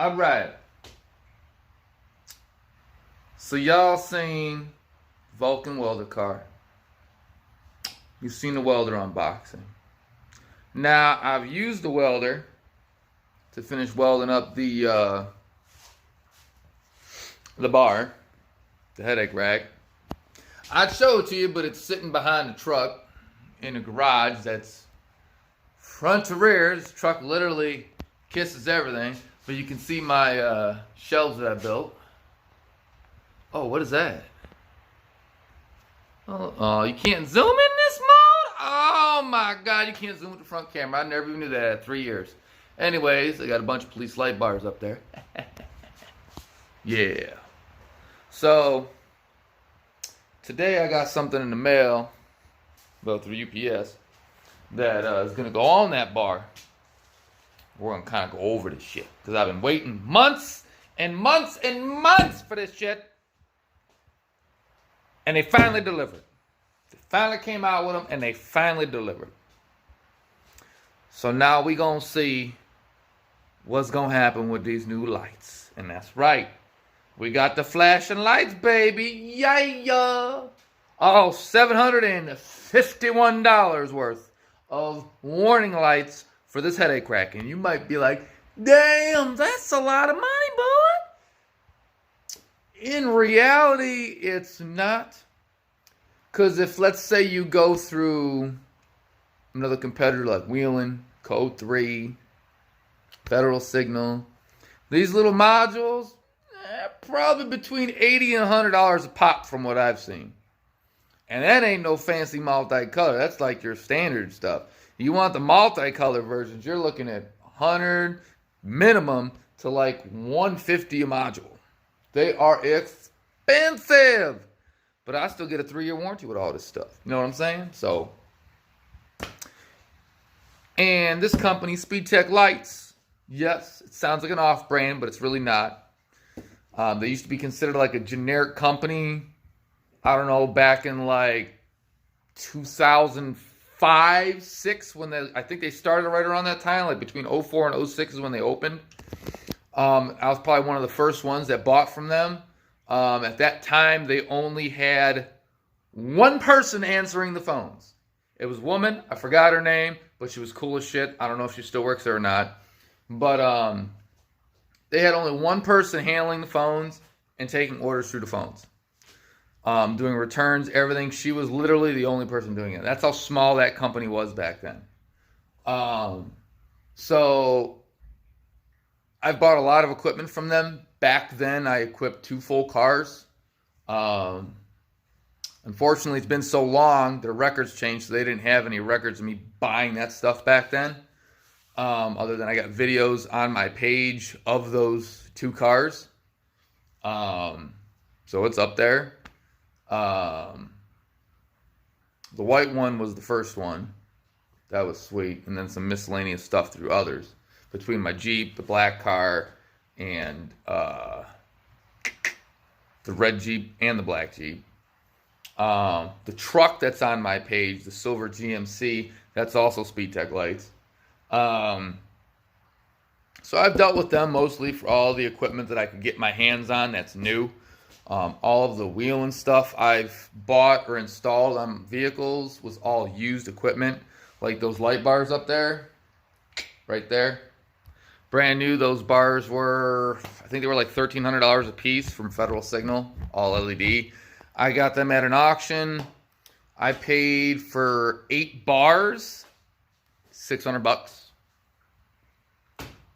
All right. So y'all seen Vulcan welder car. You've seen the welder unboxing. Now I've used the welder to finish welding up the bar, the headache rack. I'd show it to you, but it's sitting behind the truck in a garage that's front to rear. This truck literally kisses everything. But you can see my shelves that I built. Oh, what is that? Oh, you can't zoom in this mode? Oh my God, you can't zoom with the front camera. I never even knew that at 3 years. Anyways, I got a bunch of police light bars up there. Yeah. So, today I got something in the mail, well, through UPS, that is going to go on that bar. We're going to kind of go over this shit, because I've been waiting months and months and months for this shit. And they finally delivered. They finally came out with them, and they finally delivered. So now we going to see what's going to happen with these new lights. And that's right. We got the flashing lights, baby. Yeah. Oh, $751 worth of warning lights for this headache rack. And you might be like, damn, that's a lot of money, boy. In reality, it's not. Because if, let's say, you go through another competitor like Wheeling, Code 3, Federal Signal, these little modules, probably between $80 and $100 a pop from what I've seen. And that ain't no fancy multicolor. That's like your standard stuff. You want the multicolor versions, you're looking at 100 minimum to like 150 a module. They are expensive. But I still get a 3-year warranty with all this stuff. You know what I'm saying? So, and this company, SpeedTech Lights, yes, it sounds like an off-brand, but it's really not. They used to be considered like a generic company, I don't know, back in like 2005, 6, when I think they started right around that time, like between 04 and 06 is when they opened. I was probably one of the first ones that bought from them. At that time, they only had one person answering the phones. It was a woman. I forgot her name, but she was cool as shit. I don't know if she still works there or not. But they had only one person handling the phones and taking orders through the phones. Doing returns, everything. She was literally the only person doing it. That's how small that company was back then. So I've bought a lot of equipment from them. Back then, I equipped 2 full cars. Unfortunately, it's been so long, their records changed, so they didn't have any records of me buying that stuff back then. Other than I got videos on my page of those 2 cars. So it's up there. The white one was the first one. That was sweet. And then some miscellaneous stuff through others. Between my Jeep, the black car, and the red Jeep and the black Jeep. The truck that's on my page, the silver GMC, that's also SpeedTech Lights. So I've dealt with them mostly for all the equipment that I could get my hands on that's new. All of the wheel and stuff I've bought or installed on vehicles was all used equipment. Like those light bars up there, right there. Brand new, those bars were, I think they were like $1,300 a piece from Federal Signal, all LED. I got them at an auction. I paid for 8 bars, $600.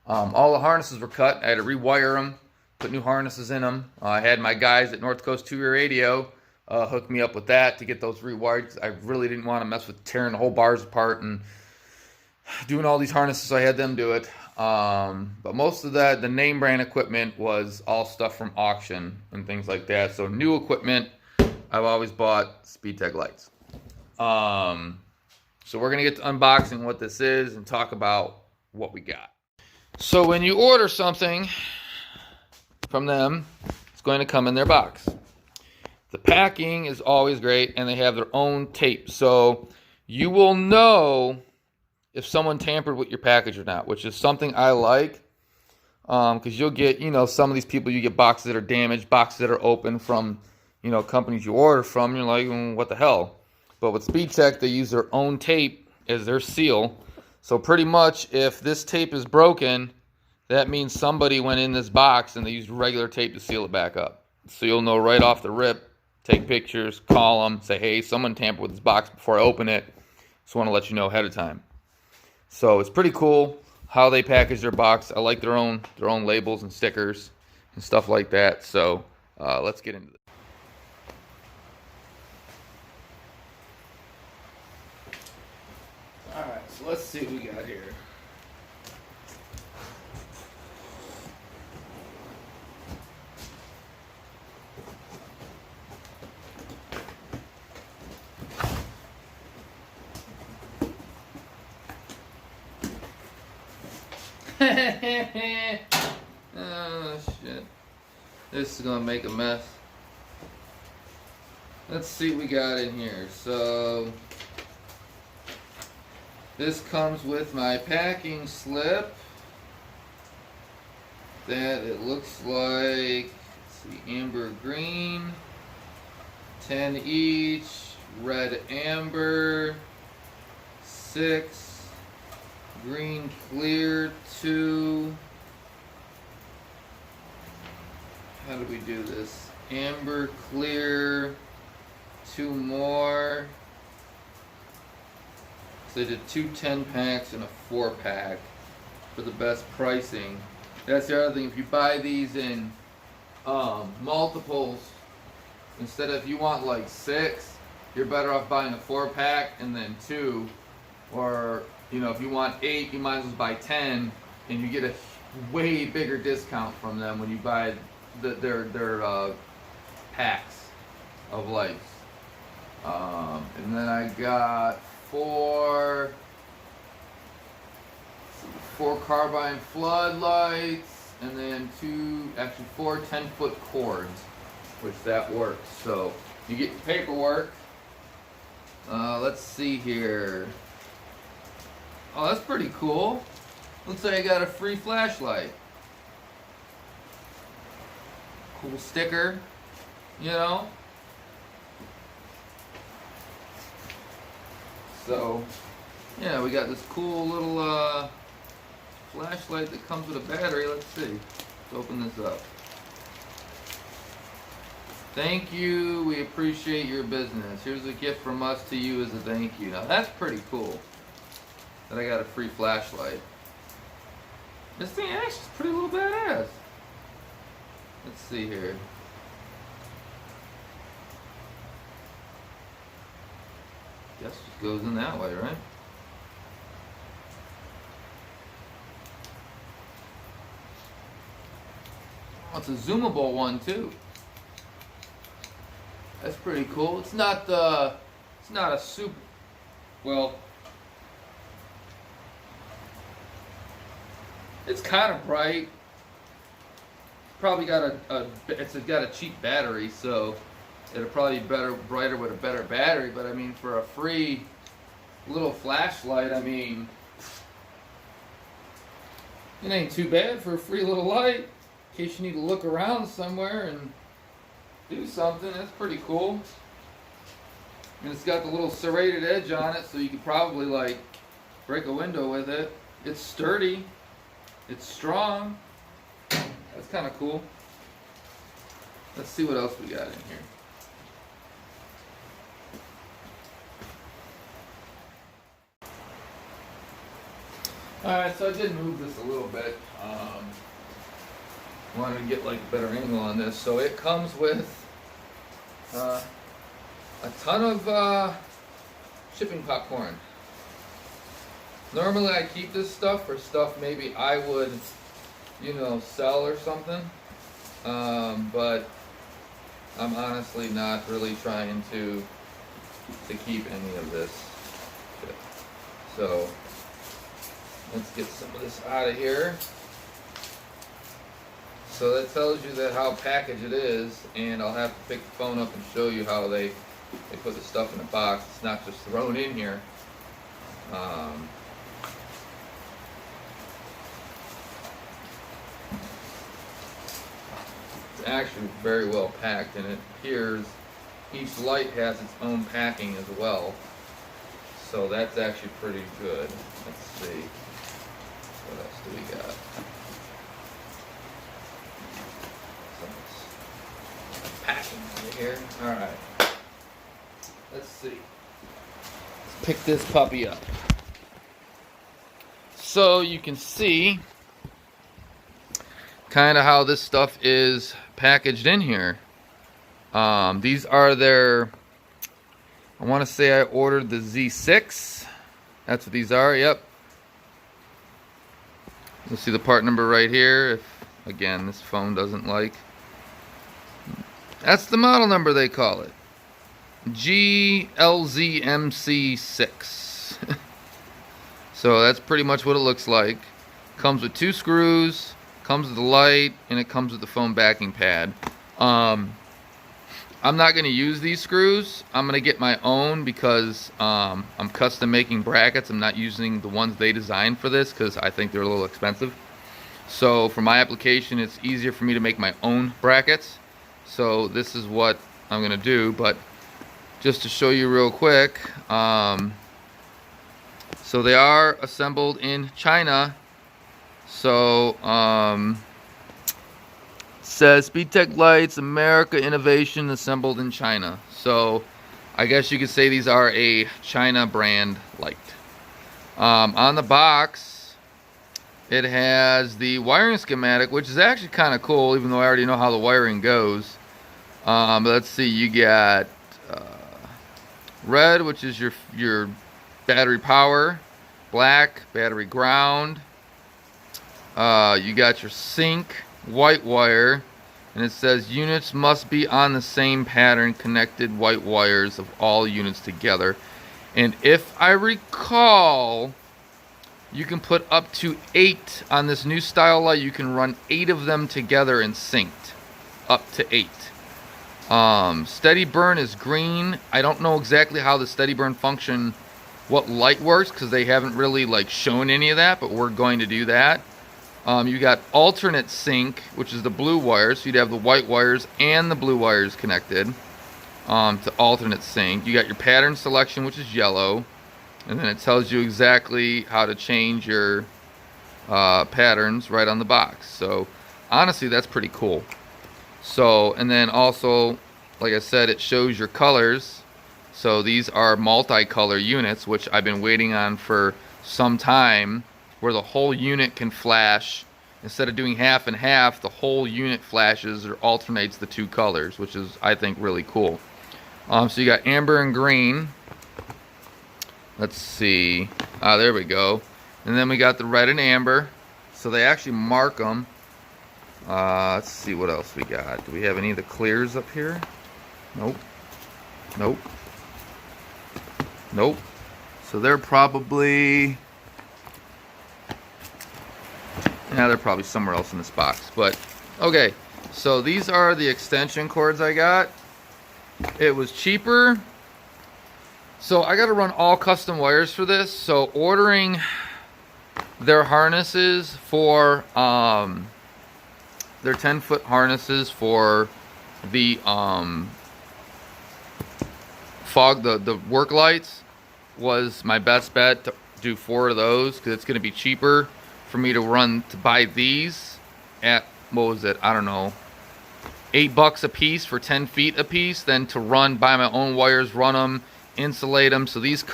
All the harnesses were cut. I had to rewire them, put new harnesses in them. I had my guys at North Coast 2 Radio hook me up with that to get those rewired. I really didn't want to mess with tearing the whole bars apart and doing all these harnesses, so I had them do it. But most of that, the name brand equipment was all stuff from auction and things like that. So new equipment, I've always bought SpeedTech Lights. So we're going to get to unboxing what this is and talk about what we got. So when you order something from them, it's going to come in their box. The packing is always great, and they have their own tape. So you will know if someone tampered with your package or not, which is something I like. Because you'll get, some of these people, you get boxes that are damaged, boxes that are open from, companies you order from. You're like, what the hell? But with SpeedTech, they use their own tape as their seal. So pretty much, if this tape is broken, that means somebody went in this box and they used regular tape to seal it back up. So you'll know right off the rip, take pictures, call them, say, hey, someone tampered with this box before I open it. Just want to let you know ahead of time. So it's pretty cool how they package their box. I like their own labels and stickers and stuff like that. So let's get into it. All right, so let's see what we got here. Oh shit, this is gonna make a mess. Let's see what we got in here. So this comes with my packing slip that it looks like, let's see, amber green, 10 each, red amber, 6, green clear, 2. How do we do this? Amber clear, 2 more. So they did 2 10-packs and a 4-pack for the best pricing. That's the other thing. If you buy these in multiples, instead of, if you want like 6, you're better off buying a 4-pack and then 2. Or, if you want 8, you might as well buy 10, and you get a way bigger discount from them when you buy their packs of lights. And then I got 4 carbine floodlights, and then 4 10-foot cords, which that works. So you get your paperwork. Let's see here. Oh, that's pretty cool. Looks like I got a free flashlight. Cool sticker, So, yeah, we got this cool little flashlight that comes with a battery. Let's see. Let's open this up. Thank you. We appreciate your business. Here's a gift from us to you as a thank you. Now, that's pretty cool that I got a free flashlight. This thing actually is pretty little badass. Let's see here. Guess it goes in that way, right? Oh, it's a zoomable one too. That's pretty cool. It's not a super, well, it's kind of bright. Probably got it's got a cheap battery, so it'll probably be brighter with a better battery. But I mean, for a free little flashlight, I mean, it ain't too bad for a free little light. In case you need to look around somewhere and do something, that's pretty cool. And it's got the little serrated edge on it, so you could probably like break a window with it. It's sturdy. It's strong. That's kind of cool. Let's see what else we got in here. Alright, so I did move this a little bit. Wanted to get like a better angle on this. So it comes with a ton of shipping popcorn. Normally I keep this stuff for stuff maybe I would, sell or something. But I'm honestly not really trying to keep any of this shit. So let's get some of this out of here. So that tells you that how packaged it is, and I'll have to pick the phone up and show you how they put the stuff in the box. It's not just thrown in here. actually very well packed, and it appears each light has its own packing as well. So that's actually pretty good. Let's see. What else do we got? Some packing over here. Alright. Let's see. Let's pick this puppy up. So you can see kind of how this stuff is packaged in here. These are their, I want to say I ordered the Z6. That's what these are, yep. You'll see the part number right here. If, again, this phone doesn't like. That's the model number they call it. GLZMC6. So that's pretty much what it looks like. Comes with 2 screws, comes with the light, and it comes with the phone backing pad. I'm not going to use these screws. I'm going to get my own because I'm custom making brackets. I'm not using the ones they designed for this because I think they're a little expensive. So for my application, it's easier for me to make my own brackets. So this is what I'm going to do. But just to show you real quick, so they are assembled in China. So says SpeedTech lights, America innovation, assembled in China. So I guess you could say these are a China brand light. On the box, it has the wiring schematic, which is actually kind of cool, even though I already know how the wiring goes. But let's see, you got red, which is your battery power, black, battery ground. You got your sync, white wire, and it says units must be on the same pattern, connected white wires of all units together. And if I recall, you can put up to 8 on this new style light. You can run 8 of them together and synced, up to 8. Steady burn is green. I don't know exactly how the steady burn function, what light works, because they haven't really like shown any of that, but we're going to do that. You got alternate sync, which is the blue wires. So you'd have the white wires and the blue wires connected to alternate sync. You got your pattern selection, which is yellow. And then it tells you exactly how to change your patterns right on the box. So honestly, that's pretty cool. So, and then also, like I said, it shows your colors. So these are multicolor units, which I've been waiting on for some time, where the whole unit can flash. Instead of doing half and half, the whole unit flashes or alternates the 2 colors, which is, I think, really cool. So you got amber and green. Let's see. There we go. And then we got the red and amber. So they actually mark them. Let's see what else we got. Do we have any of the clears up here? Nope. Nope. Nope. So they're probably... yeah, they're probably somewhere else in this box. But, okay. So these are the extension cords I got. It was cheaper. So I got to run all custom wires for this. So ordering their harnesses for... their 10-foot harnesses for the fog, the work lights, was my best bet to do 4 of those, because it's going to be cheaper for me to buy these at, what was it, I don't know, $8 a piece for 10 feet a piece, than to buy my own wires, run them, insulate them. So these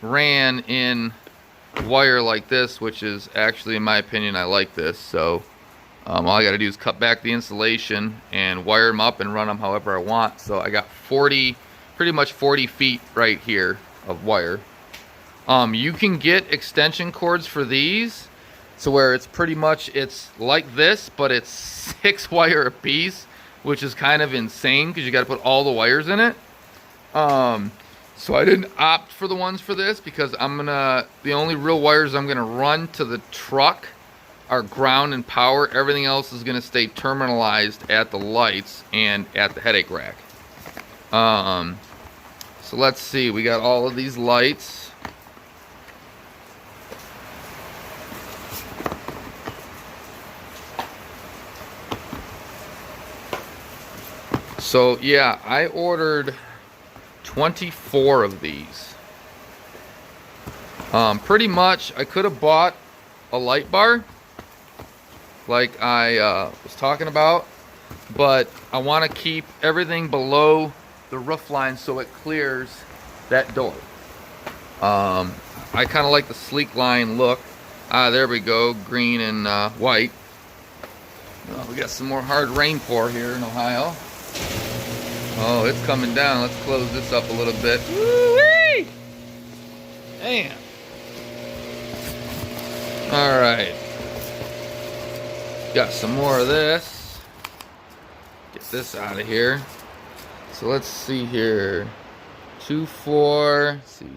ran in wire like this, which is actually, in my opinion, I like this. So all I got to do is cut back the insulation and wire them up and run them however I want. So I got pretty much 40 feet right here of wire. You can get extension cords for these, so where it's pretty much, it's like this, but it's 6 wire a piece, which is kind of insane because you got to put all the wires in it. So I didn't opt for the ones for this because the only real wires I'm gonna run to the truck are ground and power. Everything else is gonna stay terminalized at the lights and at the headache rack. So let's see, we got all of these lights. So yeah, I ordered 24 of these. Pretty much, I could have bought a light bar, like I was talking about, but I want to keep everything below the roof line so it clears that door. I kind of like the sleek line look. There we go, green and white. We got some more hard rain pour here in Ohio. Oh, it's coming down. Let's close this up a little bit. Woo-wee! Damn. All right. Got some more of this. Get this out of here. So let's see here. 2, 4, let's see.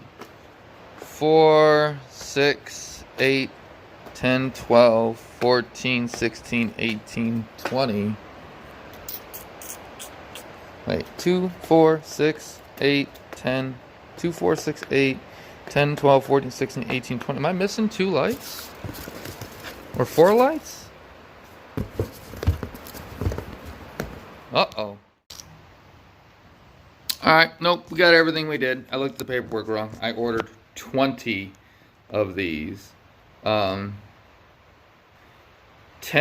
4, 6, 8, 10, 12, 14, 16, 18, 20. Wait, 2, 4, 6, 8, 10, 2, 4, 6, 8, 10, 12, 14, 16, 18, 20. Am I missing 2 lights? Or 4 lights? Uh-oh. Alright, nope, we got everything we did. I looked at the paperwork wrong. I ordered 20 of these. 10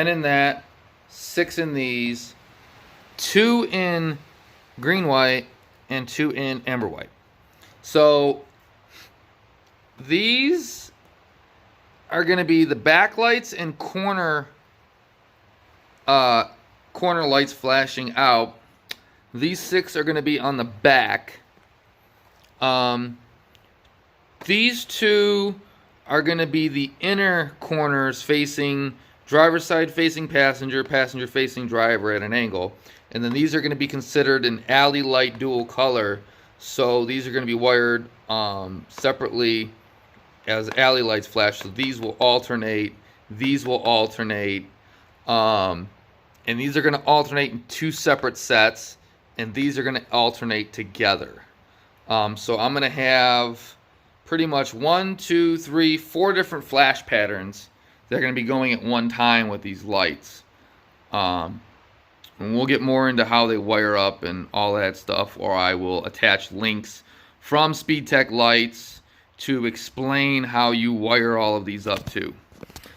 in that, 6 in these, 2 in green white, and 2 in amber white. So these are going to be the backlights and corner lights flashing out. These 6 are going to be on the back. These 2 are going to be the inner corners facing driver's side facing passenger, passenger facing driver at an angle. And then these are going to be considered an alley light dual color. So these are going to be wired separately as alley lights flash. So these will alternate. These will alternate. And these are going to alternate in 2 separate sets. And these are going to alternate together. So I'm going to have pretty much 1, 2, 3, 4 different flash patterns that are going to be going at one time with these lights. And we'll get more into how they wire up and all that stuff, or I will attach links from SpeedTech lights to explain how you wire all of these up too.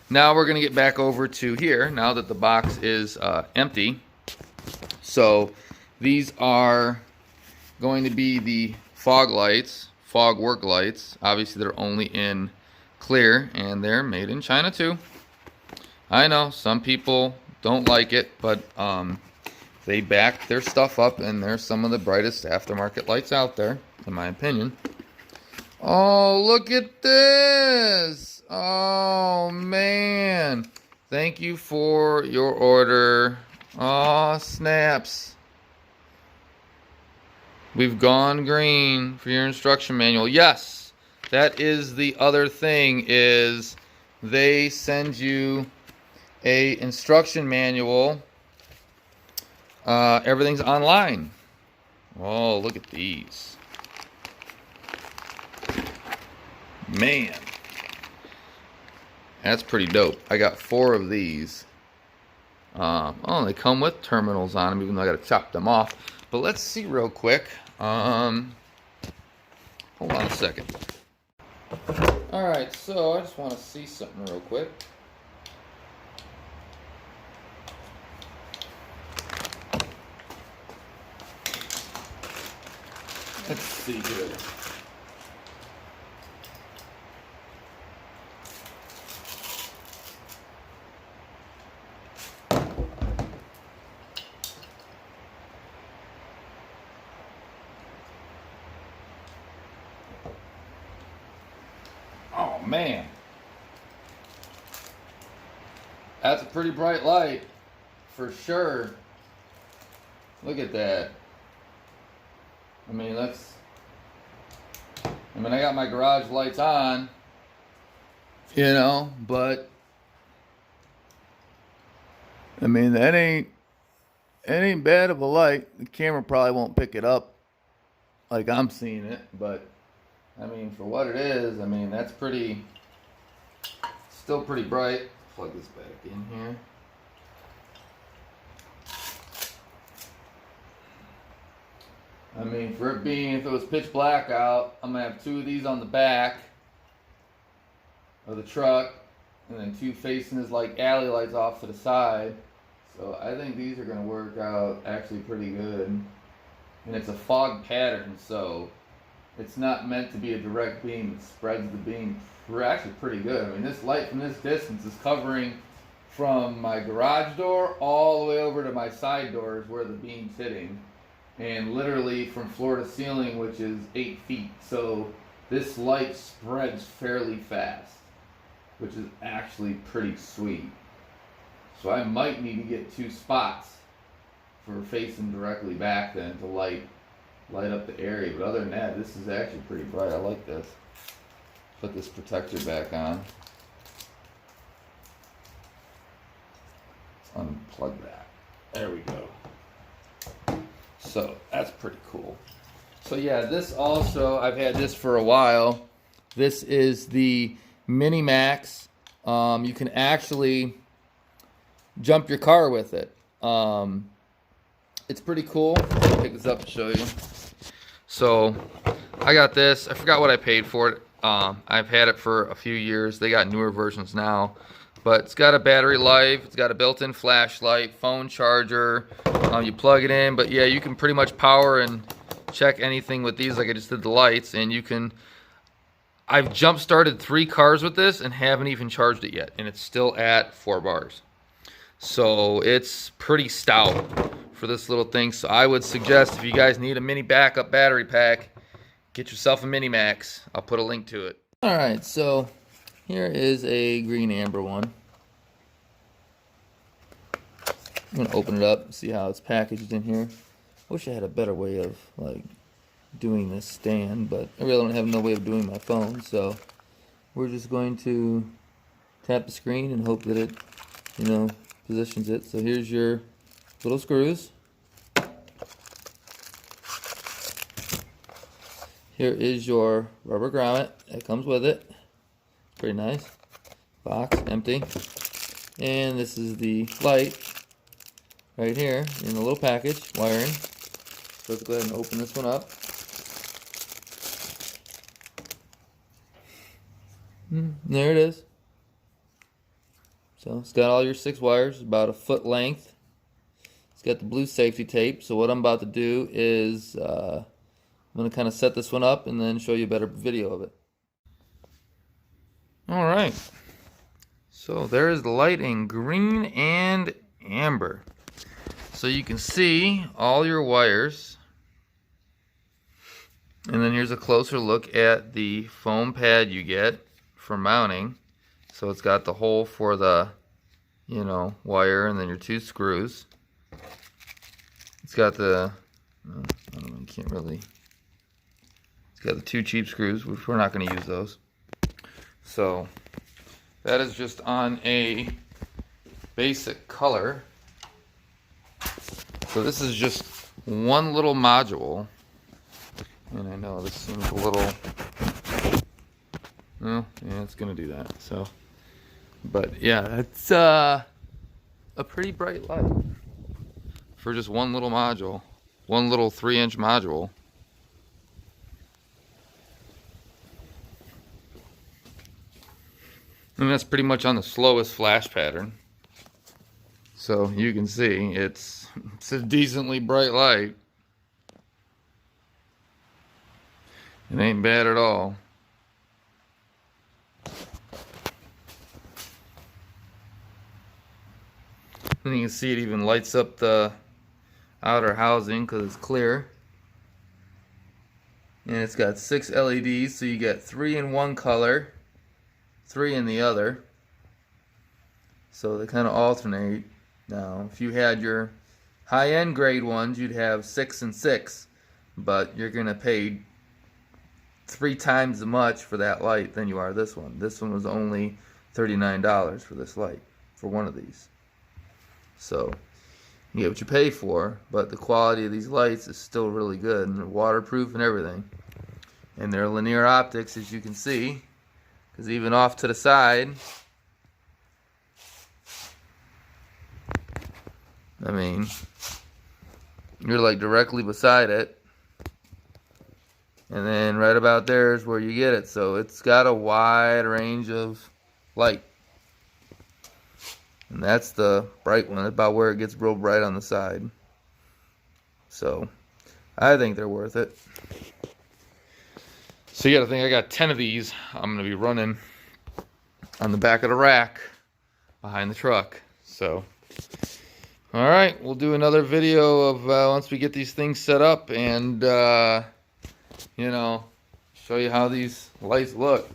Now we're going to get back over to here now that the box is empty. So these are going to be the fog lights, fog work lights. Obviously they're only in clear and they're made in China too. I know some people don't like it, but they back their stuff up and they're some of the brightest aftermarket lights out there, in my opinion. Oh, look at this. Oh man, thank you for your order. Oh snaps. We've gone green for your instruction manual. Yes, that is the other thing, is they send you a instruction manual. Everything's online. Oh, look at these. Man, that's pretty dope. I got 4 of these. Oh, they come with terminals on them, even though I got to chop them off. But let's see real quick. Hold on a second. Alright, so I just want to see something real quick. Let's see here. Oh man, that's a pretty bright light for sure. Look at that. I mean, I got my garage lights on, you know, but I mean, that ain't bad of a light. The camera probably won't pick it up like I'm seeing it, but I mean, for what it is, I mean, that's still pretty bright. Plug this back in here. I mean, for it being, if it was pitch black out, I'm gonna have 2 of these on the back of the truck, and then 2 facing as like alley lights off to the side. So I think these are gonna work out actually pretty good. And it's a fog pattern, so it's not meant to be a direct beam. It spreads the beam actually pretty good. I mean, this light from this distance is covering from my garage door all the way over to my side doors where the beam's hitting, and literally from floor to ceiling, which is 8 feet. So this light spreads fairly fast, which is actually pretty sweet. So I might need to get 2 spots for facing directly back then to light up the area. But other than that, this is actually pretty bright. I like this. Put this protector back on. Let's unplug that. There we go. So that's pretty cool. So yeah, this also, I've had this for a while. This is the Mini Max. You can actually jump your car with it. It's pretty cool. I'll pick this up and show you. So I got this. I forgot what I paid for it. I've had it for a few years. They got newer versions now, but it's got a battery life. It's got a built-in flashlight, phone charger. You plug it in, but yeah, you can pretty much power and check anything with these, like I just did the lights. And you can, I've jump started 3 cars with this and haven't even charged it yet, and it's still at 4 bars. So it's pretty stout for this little thing. So I would suggest, if you guys need a mini backup battery pack, get yourself a Mini Max. I'll put a link to it. All right, so here is a green amber one. I'm gonna open it up, see how it's packaged in here. Wish I had a better way of like doing this stand, but I really don't have no way of doing my phone. So we're just going to tap the screen and hope that it, you know, positions it. So here's your little screws. Here is your rubber grommet that comes with it. Pretty nice. Box, empty. And this is the light right here in the little package, wiring. So let's go ahead and open this one up. There it is. So it's got all your 6 wires, about a foot length. It's got the blue safety tape. So what I'm about to do is I'm going to kind of set this one up and then show you a better video of it. All right. So there is the light in green and amber. So you can see all your wires. And then here's a closer look at the foam pad you get for mounting. So it's got the hole for the, you know, wire, and then your 2 screws. It's got the, I don't know, you can't really. It's got the 2 cheap screws, which we're not going to use those. So that is just on a basic color. So this is just one little module. And I know this seems a little, well, yeah, it's going to do that. So, but yeah, it's a pretty bright light for just one little module, one little 3-inch module. And that's pretty much on the slowest flash pattern. So you can see it's a decently bright light. It ain't bad at all. And you can see it even lights up the outer housing because it's clear. And it's got 6 LEDs, so you get 3 in one color, 3 in the other. So they kind of alternate. Now, if you had your high-end grade ones, you'd have 6 and 6, but you're going to pay 3 times as much for that light than you are this one. This one was only $39 for this light, for one of these. So you get what you pay for, but the quality of these lights is still really good, and they're waterproof and everything. And they're linear optics, as you can see, because even off to the side, I mean, you're like directly beside it. and then right about there is where you get it. So it's got a wide range of light. And that's the bright one, about where it gets real bright on the side. So I think they're worth it. So you gotta think, I got 10 of these I'm gonna be running on the back of the rack behind the truck. So all right, we'll do another video of once we get these things set up, and you know, show you how these lights look.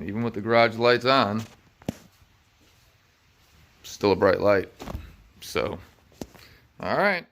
Even with the garage lights on, still a bright light. So all right.